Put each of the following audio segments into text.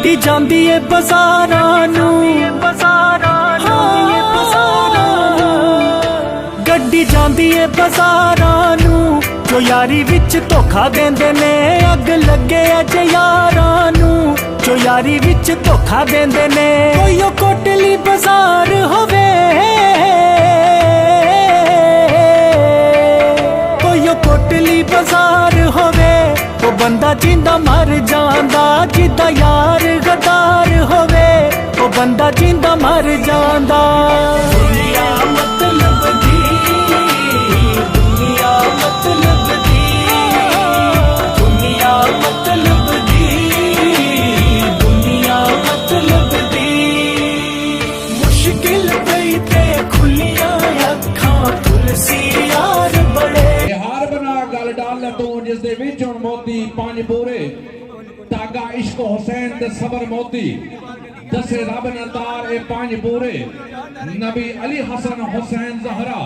गड्डी जांदी ए बाजारां नूं, गड्डी जांदी ए बाजारां नूं, जो यारी विच धोखा देंदे ने अग लगे अज यारां नूं, जो यारी विच धोखा देंदे ने। कोई ओ कोटली बाजार होवे, कोई ओ कोटली बाजार होवे, वो बंदा जिंदा मर जांदा, जिदा यार गद्दार होवे, वो बंदा जिंदा मर जांदा। दुनिया मतलब दी, दुनिया मतलब दी, दुनिया मतलब दी, दुनिया मतलब दी। मुश्किल पई ते खुलियां अखां तुलसी यार बड़े। हार बना गल डाल तू जिस दे विच हुण मोती पंज पूरे, धागा इश्क हुसैन ते सबर मोती, दसे रब ने तार ए पंज पूरे, नबी अली हसन हुसैन जहरा,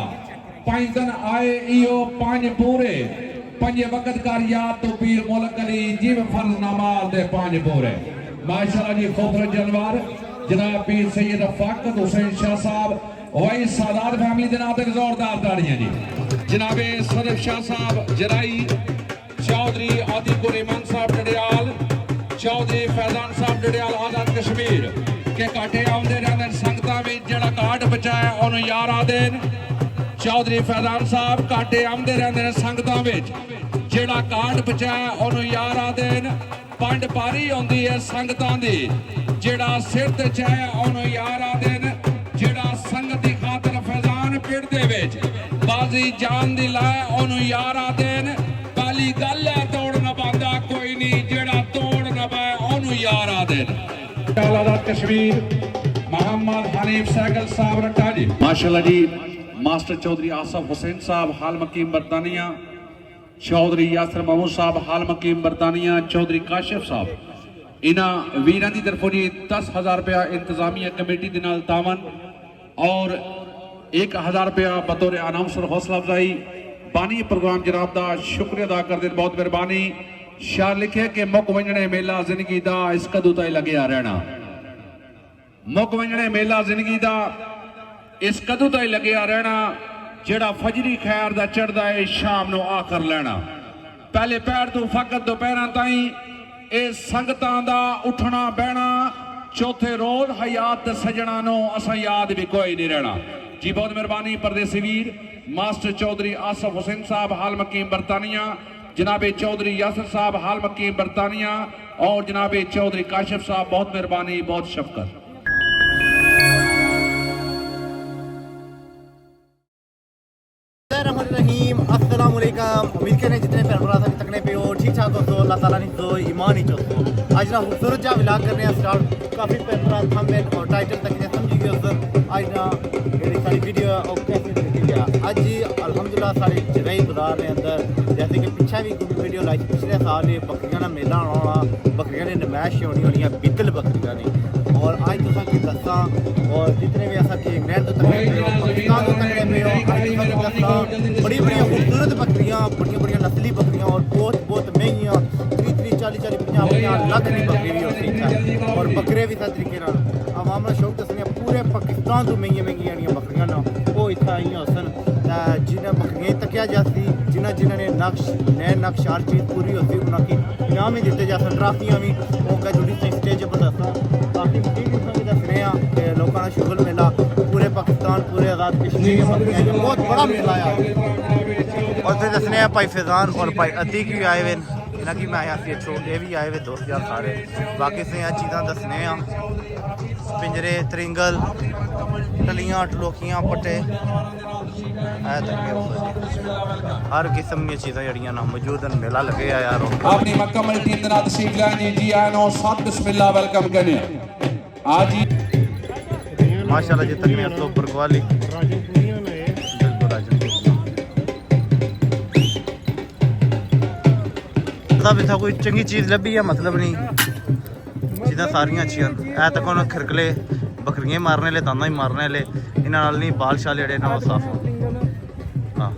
पंज दिन आए इहो पंज पूरे, पंजे वक्त कर याद तो पीर मुल्क अली जिव फर्ज नमाज दे पंज पूरे। माशाअल्लाह जी खूबसूरत जनवार जनाब पीर सैयद फाकत हुसैन शाह साहब वही सादात फैमिली दे नाम ते जोरदार ताड़ियां जी। जनाबे सदफ शाह साहब जराई, चौधरी आदिकुर इमान साहब डडियाल, चौधरी फैजान साहब डडियाल आजाद कश्मीर के काटे आउंदे रहंदे संगतां विच, जेड़ा काट बचाया ओनू यार आदेन। चौधरी फैजान साहब काटे आउंदे रहंदे संगतां विच, जेड़ा काट बचाया ओनू यार आदेन। पंड पारी आउंदी है संगतां दी, जेड़ा सिर ते चाहे ओनू यार आदेन, जेड़ा संगत दी खातर फैजान पिंड दे विच बाजी जान दी लाए ओनू यार आदेन। पहली गल है तोड़ ना पांदा कोई नहीं, जेड़ा तोड़ ना पाए ओनू यार आदेन। आजाद कश्मीर मोहम्मद हनीफ सैगल साहब रट्टा जी। माशाअल्लाह जी मास्टर चौधरी आसफ हुसैन साहब हाल मकीम बरतानिया, चौधरी यासर महमूद साहब हाल मकीम बरतानिया, चौधरी काशिफ साहब इन्हां वीरां दी तरफों जी 10,000 रुपया इंतजामिया कमेटी दे नाल तावन और 1,000 रुपया बतौर अनाउंसर हौसला अफजाई। बानी प्रोग्राम जनाब का शुक्रिया अदा करते बहुत मेहरबानी। शाह लिखे कि मुक वंजने मेला जिंदगी का इस कदू ताई लग्या रहना, मुक वंजने मेला जिंदगी का इस कदू ताई लग्या रहना, जेड़ा फजरी खैर दा चढ़दा है शाम नू आकर लेना। पहले पैर तो फकत दोपहर ताई ए संगतां दा उठना बहना, चौथे रोज हयात सजना नो असा याद भी कोई नहीं रहना जी। बहुत मेहरबानी परदेसी वीर मास्टर चौधरी आसफ हुसैन साहब हाल मकीम बरतानिया, जनाबे चौधरी यासर साहब हाल मकीम बरतानिया और जनाबे चौधरी काशिफ साहब बहुत मेहरबानी बहुत शफकत। अस्सलाम वालेकुम, उम्मीद करें जितने प्यार भरा था तकने पे हो ठीक ठाक हो तो अल्लाह ताला ने तो ईमान ही चो। आज ना खूबसूरत जा व्लॉग करने स्टार्ट, काफ़ी प्यार भरा थंबनेल और टाइटल तक ने समझी गए उस आज ना मेरी सारी वीडियो और कैसे देखी गया। आज जी अल्हम्दुलिल्लाह सारे जरई बाजार के अंदर जैसे कि पीछे भी कोई वीडियो लाई पिछले साल बकरियां का मेला आना, बकरियां ने नमैश होनी होनी है बिदल बकरियां ने। और आज तो कि दसा और जितने भी ऐसा कि इंग्लैंड तो तकने पे हो, पाकिस्तान तो तकने पे हो, बड़ी बड़ी खूबसूरत बकरियां, बड़ी बड़ी नस्ली बकरियां और बहुत बहुत महंगियां 30-30, 40-40, 50-50 लाख की बकरी भी होती है और बकरे भी इस तरीके अब हमारा शौक दसने पूरे पाकिस्तान तो महंगी महंगी बकरियां ना वो इतना आई हसन जिन्हें बकरियां तकिया जाती, जिन्होंने नक्श नए नक्श हर चीज़ पूरी होती उनकी इनाम ही दिते जा सन, ट्राफियाँ भी मौका जुड़ी स्टेज पर दसा काफ़ी दसने लोगों का शुगर मेला पूरे पाकिस्तान पूरे आज़ाद कश्मीर बहुत बड़ा मेला है। और फिर दसने भाई फैजान और भाई अतीक भी आए हुए इन्हें की मैं आया थ्रो ये भी आए हुए दोस्त यार सारे बाकी से चीज़ा दसने पिंजरे त्रिंगल टलियाँ टलोकियाँ पट्टे हर किस्म की चीज़ा जड़ियाँ ना मौजूद हैं। मेला लगे यार अपनी मुकम्मल टीम के नाल तशरीफ लानी जी आए नो साथ बिस्मिल्लाह वेलकम करने आज माशाल्लाह जी तकने तो बरगवाली भी था कोई चंगी चीज़ लभी है मतलब नहीं चीज़ा सारिया अच्छी ऐ तक उन्होंने खिरकले बकरियां मारने ले दाना ही मारने ले इन्होंने नहीं बाल शाल जड़े ना साफ हाँ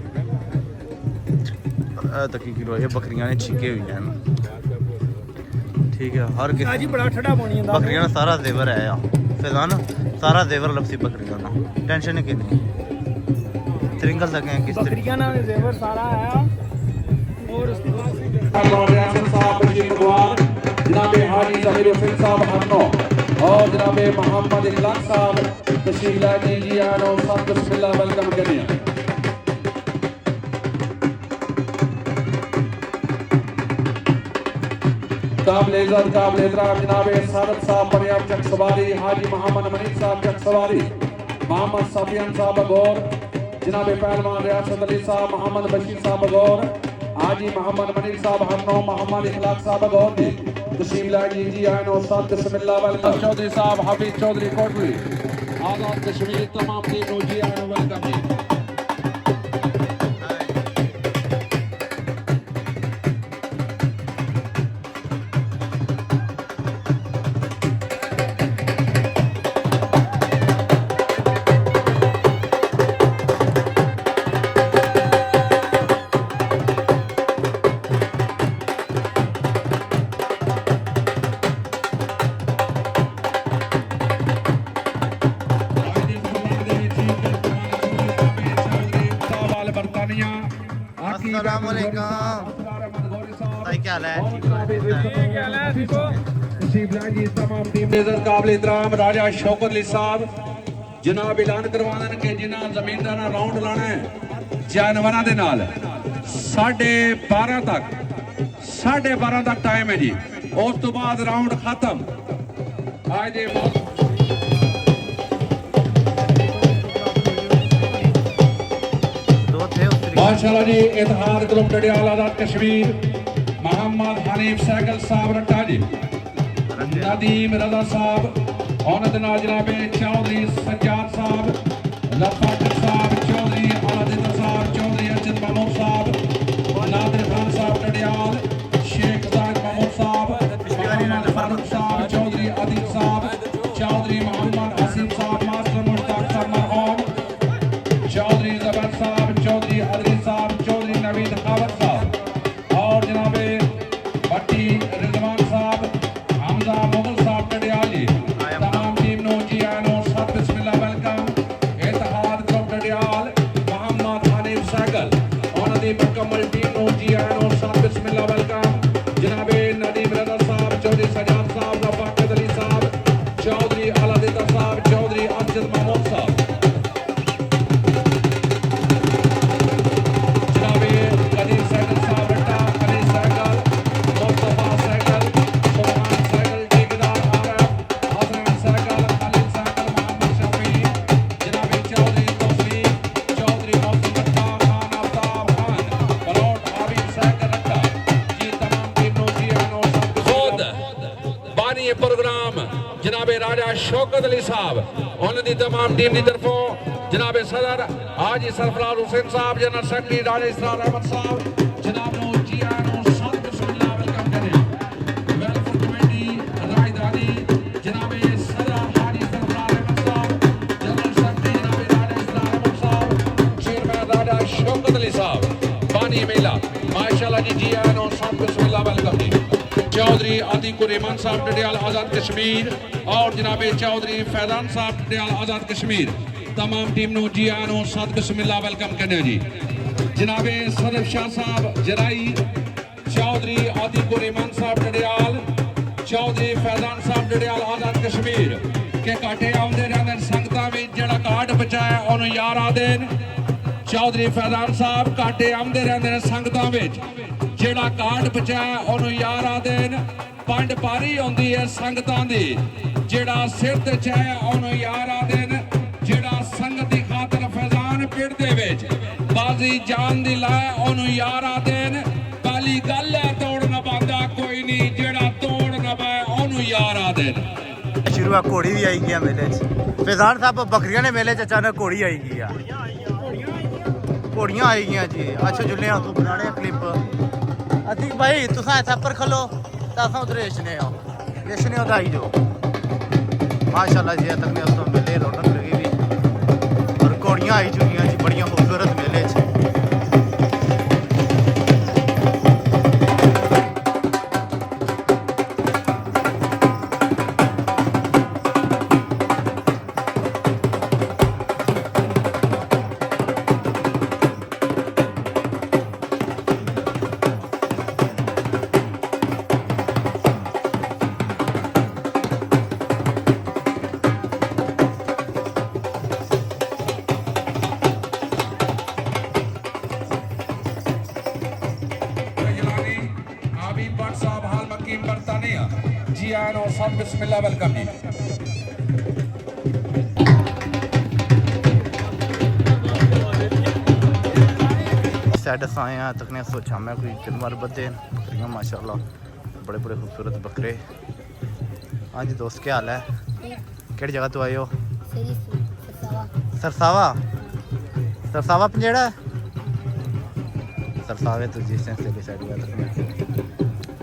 तकी किलो ये बकरियां ने छीके हुई हैं ठीक है हर किसी जी बड़ा ठंडा पानी आंदा बकरियां दा सारा जेवर है फैजान सारा जेवर लपसी बकरियां दा टेंशन नहीं कितनी त्रिंगल लगे हैं किस तरीके बकरियां ना जेवर सारा है और उसके बाद जनाब हाजी जमीर हुसैन साहब हन्नो और जनाब मोहम्मद इखलाक साहब तशरीफ लाए जी आनो सब बिस्मिल्लाह वेलकम करिए काबिल इज्जत काबिल एहतराम जनाब सादत साहब परियाम चक सवारी हाजी मोहम्मद मनीष साहब चक सवारी मोहम्मद सफियान साहब गौर जनाब पहलवान रियासत अली साहब मोहम्मद बशीर साहब गौर हाजी मोहम्मद मनीष साहब हन्नो मोहम्मद इखलाक साहब गौर जी तशरीफ लाए जी आनो सब बिस्मिल्लाह वेलकम चौधरी साहब हाफिज चौधरी कोटली आजाद कश्मीर तमाम टीम जी आनो वेलकम जी राजा शौकत अली साहब जनाब ऐलान करवाना कि जिन्हें जमींदार राउंड लाना है जानवरों के नाल 12:30 तक टाइम है जी उस तो बाद राउंड खत्म आज दे माशाल्लाह जी इतिहाद ग्रुप डडियाल आजाद कश्मीर मोहम्मद हनीफ सैकल साहब रट्टा जी नदीम रजा साहब औनद जनाब चौधरी सज्जाद साहब लफाटक साहब चौधरी आलादिन साहब चौधरी अर्जन महमूद साहब नादिर खान साहब डडियाल शेख जाहिद महमूद साहब मोहम्मद फारूक साहब चौधरी अदील साहब चौधरी मोहम्मद हसीन साहब मास्टर मुश्ताक साहब मरहूम चौधरी जबर साहब चौधरी अदरी साहब चौधरी नवीद खावत साहब और जनाबे भट्टी रिजवान साहब हमजा मुगल साहब डडियाली तमाम टीम नो जी आनो सब बिस्मिल्लाह वेलकम इत्तेहाद ग्रुप डडियाल मोहम्मद हनीफ सैकल और दी मुकम्मल टीम नो जी आनो सब बिस्मिल्लाह वेलकम जनाबे नदीम रजा साहब चौधरी सजाद साहब रफाकत अली साहब चौधरी अलादिता साहब चौधरी अमजद महमूद साहब राजा शौकत अली साहब उन्होंने तमाम टीम की तरफों जनाबे सदर हाजी सरफराज हुसैन साहब जनरल सेक्रेटरी राजा इसरार अहमद साहब जनाब नो जी आनो सब बिस्मिल्लाह वेलकम करें वेलफेयर कमेटी रायदानी जनाबे सदर हाजी सरफराज अहमद साहब जनरल सेक्रेटरी जनाबे राजा इसरार अहमद साहब चेयरमैन राजा शौकत अली साहब बानी मेला माशाल्लाह जी आनो सब बिस्मिल्लाह वेलकम जी चौधरी आदिकुर रहमान साहब डडियाल आजाद कश्मीर और जनाबे चौधरी फैजान साहब डडियाल आजाद कश्मीर तमाम टीम नो जी आनो सद बिस्मिल्लाह वेलकम करने जी जनाबे सदर शाह साहब जराई चौधरी आदिकुर रहमान साहब डडियाल चौधरी फैजान साहब डडियाल आजाद कश्मीर के काटे आउंदे रहंदे संगतां विच जेड़ा कार्ड बचाया ओनु यार आ देन चौधरी फैजान साहब काटे आउंदे रहंदे संगतां विच जेड़ा कार्ड बचाया ओनु यार आ देन पंड पारी होंदी है संगतां दी जेड़ा सिर ते चाहे ओनु यार आ देन जेड़ा संगत दी खातर फैजान पिंड दे विच बाजी जान दी लाए ओनु यार आ देन काली गल है तोड़ ना पांदा कोई नहीं जेड़ा तोड़ ना पाए ओनु यार आ देन शुरू घोड़ी भी आई गया मेले फैजान साहब बकरियां ने मेले च अचानक घोड़ी आई गई घोड़ियां आई गई जी अच्छा जुल्ले तू बनाने क्लिप अतीक भाई तुसा ऐसा पर खलो तासा उधर रेशने हो तो आई जो माशाल्लाह जी तक ने उसमें मेले रौनक लगी भी और घोड़ियां आई चुकी जी बड़िया खूबसूरत मेले सब बिस्मिल्लाह वेलकम जी। सैड अस आए हैं तकने सोचा मैं कोई जानवर बद्धे बकरियां माशाल्लाह बड़े बड़े खूबसूरत बकरे। हाँ जी दोस्त क्या हाल है? केड़ी जगह तो आए हो? सरसावा सरसावा पंजेड़ा है सरसावे तो जिस से साइड हुआ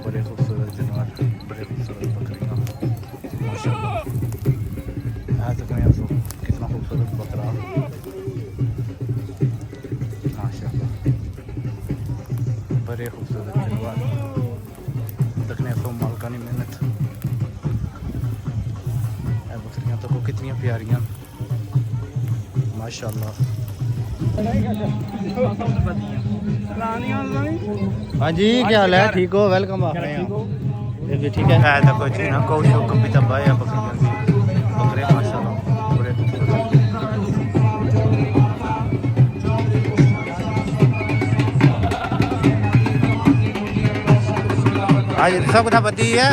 बड़े खूबसूरत जानवर बड़े खूबसूरत बकरियां माशाल्लाह। तो कितना खूबसूरत बकरा माशाल्लाह बड़े खूबसूरत जानवर देखने को मालकानी मेहनत। बकरियां तो को कितनी प्यारियां माशाल्लाह। हाँ जी क्या हाल है? ठीक हो? वेलकम आप ये भी ठीक है तो कुछ ना को शौक भी तबाह है बकरियां की बकरे माशाल्लाह बड़े खूबसूरत। हाँ जी सब कुछ बदी है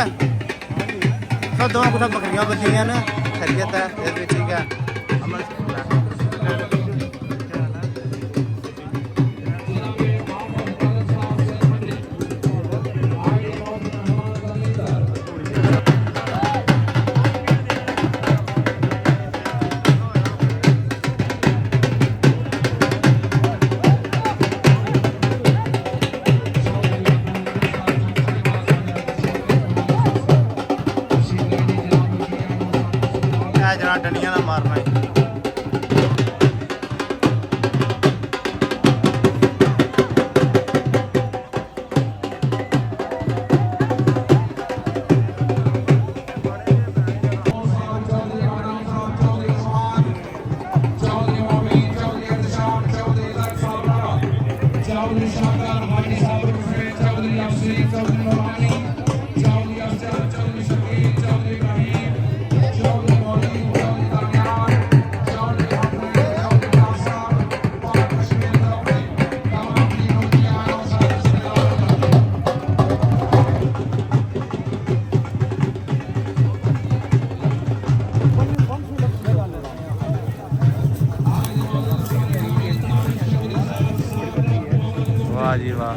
सब दोनों कुछ बकरियां बदी हैं ना खैरियत है ये भी ठीक है। जना डंडियां ना मारना है। वाह जी वाह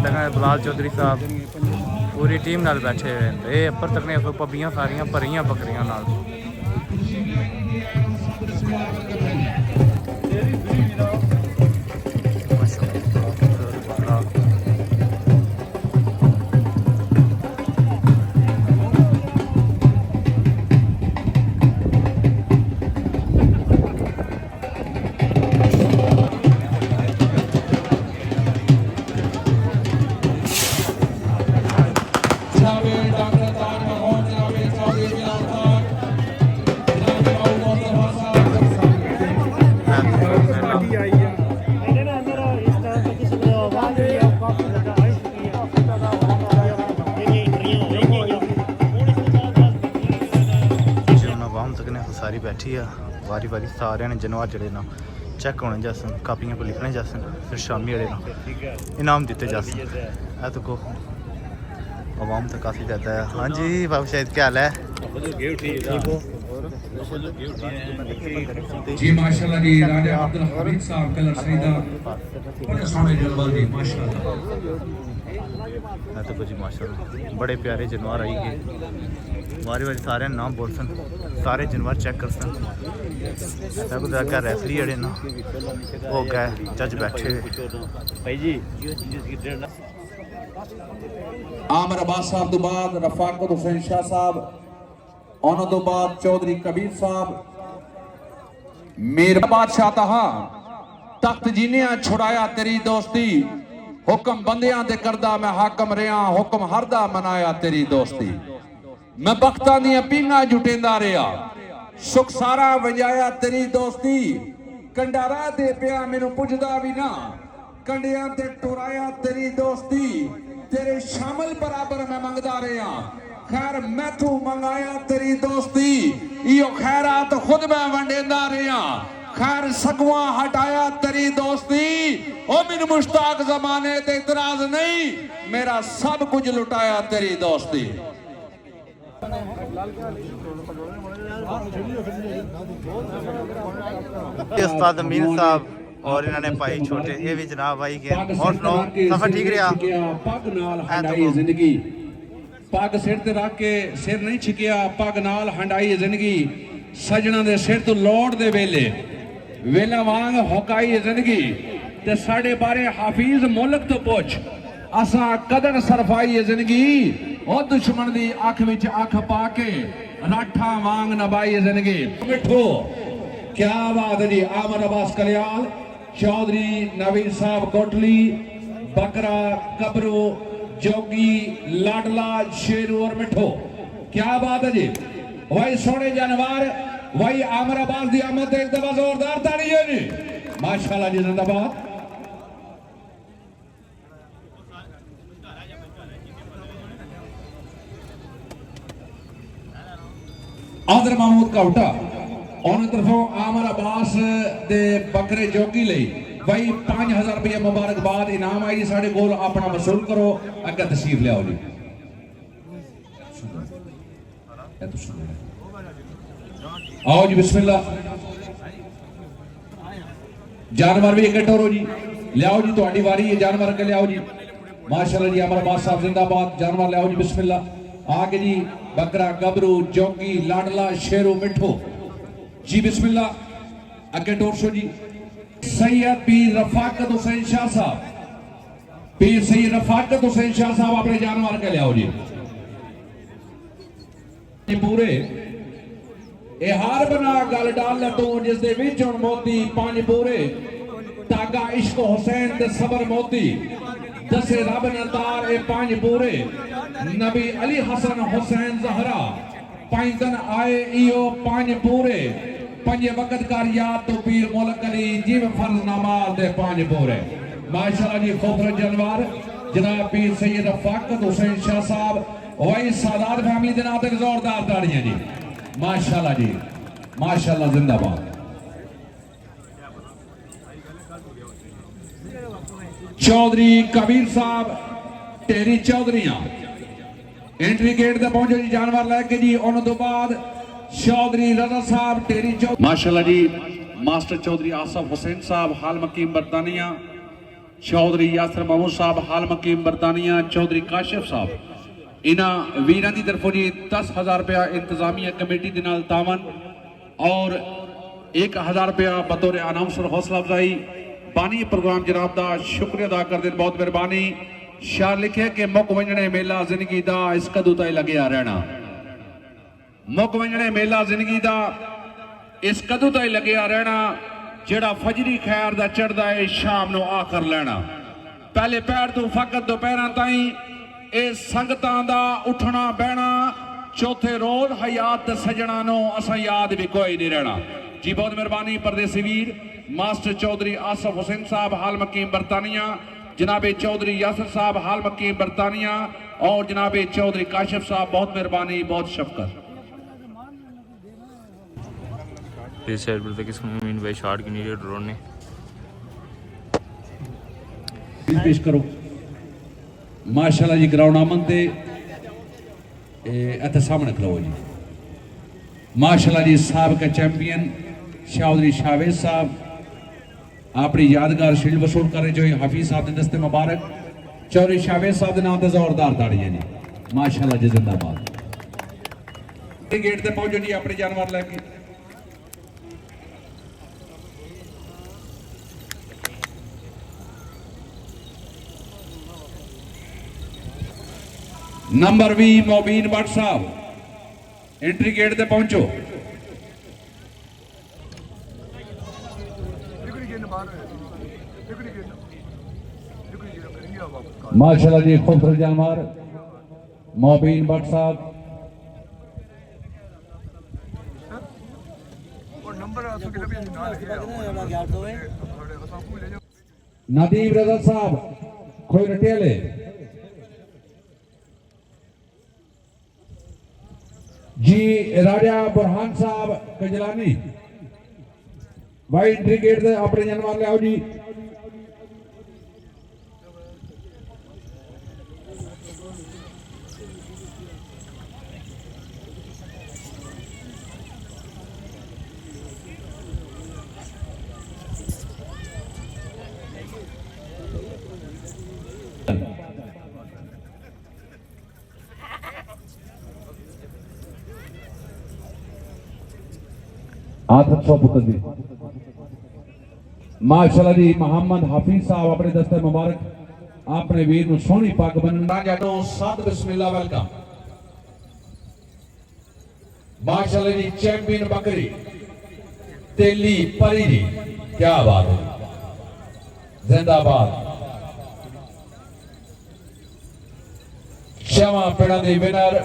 तक बिलाल चौधरी साहब पूरी टीम नाल बैठे हुए हैं। ये अपर तकने पब्बियां सारियां भरियां बकरियां नाल। सारी बैठी है वारी वारी सारे ने जानवर जड़े ना चेक होने जासन कापियां पर लिखने जासन फिर शामी जड़े ना इनाम दिते जासन। है तो को आवाम तो काफ़ी ज़्यादा है। हाँ जी बाबू शाहिद क्या हाल है? जी माशाल्लाह जी राजा अब्दुल हमीद साहब कलर सईदा बड़े सोहने जानवर जी माशाल्लाह। है तो कुछ माशाल्लाह बड़े प्यारे जानवर आई गए वारी वारी सारे नाम बोल सन सारे जानवर चेक कर सन। अगर रेफरी जड़े ना वो गए जज बैठे भाई जी आमिर अब्बास साहब तो बाद रफाकत हुसैन शाह साहब उन्हों तो बाद चौधरी कबीर साहब मेरा बादशाह तहा तख्त जीने छुड़ाया तेरी दोस्ती हुक्म बंदियां दे करदा मैं हाकम रहा हुक्म हरदा मनाया तेरी दोस्ती मैं बख्तां दियां पींगा जुटेंदा रहा सुख सारा वजाया तेरी दोस्ती कंडारा दे पिया मैनू पुजदा भी ना कंडियां ते टुराया तेरी दोस्ती तेरे शामिल बराबर मैं मंगदा रहा खैर मैथू मंगाया तेरी दोस्ती इो खैरात खुद मैं वंडेंदा रहा खैर सगवा हटाया तेरी दोस्ती ओ मैनू मुश्ताक जमाने ते इतराज नहीं मेरा सब कुछ लुटाया तेरी दोस्ती। उस्ताद अमीन साहब और इन्होंने भाई छोटे ये भी जनाब भाई के और सुनाओ सफर ठीक रहा पग नाल हंडाई जिंदगी पग सिर ते रख के सिर नहीं छिकिया पग नाल हंडाई जिंदगी सजना दे सिर तो लौट दे वेला वांग होकाई जिंदगी ते साढ़े बारे हाफिज मुल्क तो पुछ असा कदर सरफाई जिंदगी और दुश्मन दी अख विच अख पाके राठा वांग नबाई जिंदगी मिठो क्या बात है जी आमर अब्बास कल्याण चौधरी नवीन साहब कोटली बकरा कबरू जोगी लाडला शेरू और मिठो क्या बात है जी वही सोने जानवर वही आमर अब्बास दी आमद एक दफा जोरदार ताली है जी माशाल्लाह जी जिंदाबाद आदर महमूद काउटा उन तरफों आमर अब्बास दे बकरे जोगी लई भाई 5000 रुपया मुबारकबाद इनाम आई साढ़े कोल अपना वसूल करो अगर तशरीफ लियाओ जी आओ जी बिस्मिल्लाह जानवर भी इकट्ठे हो जी लियाओ जी तुम्हारी वारी है जानवर के लियाओ जी माशाल्लाह जी अमर अब्बास साहब जिंदाबाद जानवर लियाओ जी बिस्मिल्लाह आगे जी बकरा गबरू जोगी लाडला शेरू मिठो जी बिस्मिल्लाह अगे टोरशो जी सैयद पीर रफाकत हुसैन शाह साहब पीर सैयद रफाकत हुसैन शाह साहब अपने जानवर के लियाओ जी पूरे ए हार बना गल डाल तू जिस दे विच हुण मोती पंज पूरे तागा इश्क हुसैन ते सबर मोती दसे रब ने तार ए पंज पूरे नबी अली हसन हुसैन जहरा पैंदन आए इयो पंज पूरे पंजे वक्त कर याद तो पीर मुल्क अली जिव फर्ज नमाज दे पंज पूरे माशाल्लाह जी खूबसूरत जानवर जनाब पीर सैयद रफाकत हुसैन शाह साहब वही सादात फैमिली दे नाते जोरदार ताड़ियां जी माशाल्लाह जी माशाल्लाह जिंदाबाद चौधरी कबीर साहब टेरी चौधरियां एंट्री गेट ते पहुंचे जी जानवर लेके जी उन तो बाद चौधरी रजा साहब टेरी माशाल्लाह जी मास्टर चौधरी आसफ हुसैन साहब हाल मकीम बरतानिया चौधरी यासर महमूद साहब हाल मकीम बरतानिया चौधरी काशिफ साहब इन्हां वीरां दी तरफों जी 10,000 रुपया इंतजामिया कमेटी दे नाल तावन और 1000 रुपया बतौर अनाउंसर हौसला अफजाई बानी प्रोग्राम जनाब दा शुक्रिया अदा करदे बहुत मेहरबानी शाह लिखे कि मुक वंजने मेला जिंदगी दा इस कदू ताई लग्या रहना मुक वंजने मेला जिंदगी दा इस कदू ताई लग्या रहना जेड़ा फजरी खैर दा चढ़दा है शाम नु आखर लेना पहले पैर तो फकत दोपहर ताई ए संगतां दा उठना बहना चौथे रोज हयात सजना नो असा याद भी कोई नहीं रहना जी बहुत मेहरबानी परदेसी वीर मास्टर चौधरी आसफ हुसैन साहब हाल मकीम बरतानिया जनाबे चौधरी यासर साहब हाल मकीम बरतानिया और जनाबे चौधरी काशिफ साहब बहुत मेहरबानी बहुत शफकत इस साइड पर तक इसको मीन भाई शॉट की नीड ड्रोन ने पेश करो माशाल्लाह जी ग्राउंड आमन ते इत्थे सामने खलो जी माशाल्लाह जी साहब का चैंपियन चौधरी शावेद साहब अपनी यादगार शील्ड वसूल कर रहे जो हाफिज साहब ने दस्ते मुबारक चौधरी शावेद साहब के नाम से जोरदार ताड़ियां जी माशाल्लाह जी जिंदाबाद गेट ते पहुंचो जी अपने जानवर लेके नंबर 20 मोबीन भट्ट साहब एंट्री गेट ते पहुंचो माशाल्लाह जी खूबसूरत जानवर मोबीन भट्ट साहब नदीम रजा साहब खोई रटेले जी राजा बुरहान साहब कजलानी भाई एंट्री गेट से अपने जानवर ले आओ जी हाथ अच्छो पुत्र जी माशाल्लाह जी मोहम्मद हाफिज साहब अपने दस्ते मुबारक अपने वीर नु सोहनी पग बनना जाटो साद बिस्मिल्लाह वेलकम माशाल्लाह जी चैंपियन बकरी तेली परी जी क्या बात है जिंदाबाद शमा पिंड दी विनर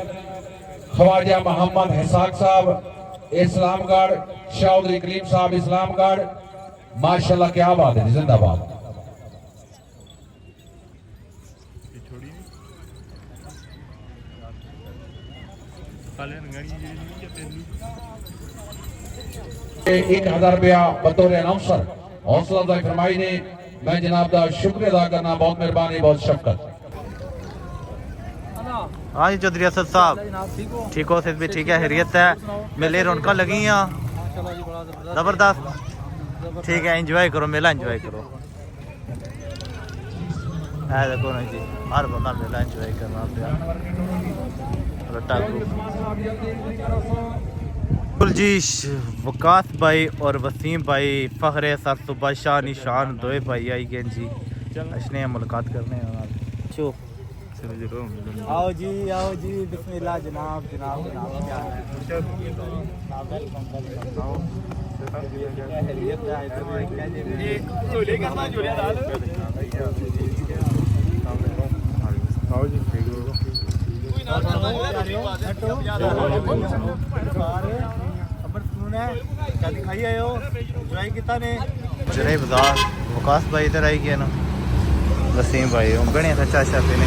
ख्वाजा मोहम्मद हिसाक साहब इस्लामगढ़ चौधरी कलीम साहब इस्लामगढ़ माशाल्लाह क्या बात है जिंदाबाद ₹1000 बतौर अनाउंसर हौसला अफजाई फरमाई ने मैं जनाब का शुक्र अदा करना बहुत मेहरबानी बहुत शफकत हाँ जी चौधरी असद साहब ठीक हो सिर्फ भी ठीक है हैरियत है मेले रौनक लगी हैं जबरदस्त ठीक है एंजॉय करो मेला एंजॉय करो है देखो नहीं जी हर बंदा मेला एंजॉय करना जी वकास भाई और वसीम भाई फ़ख्र सर सुबह शाह निशान दोए भाई आई गए जी अच्छे मुलाकात करने आओ जी बिस्मिल्लाह जनाब जनाब जनाब क्या दिखाई आए हो एंजॉय किता ने जरे बाजार वकास भाई इधर आई गया ना वसीम भाई बने अच्छा अच्छा पीने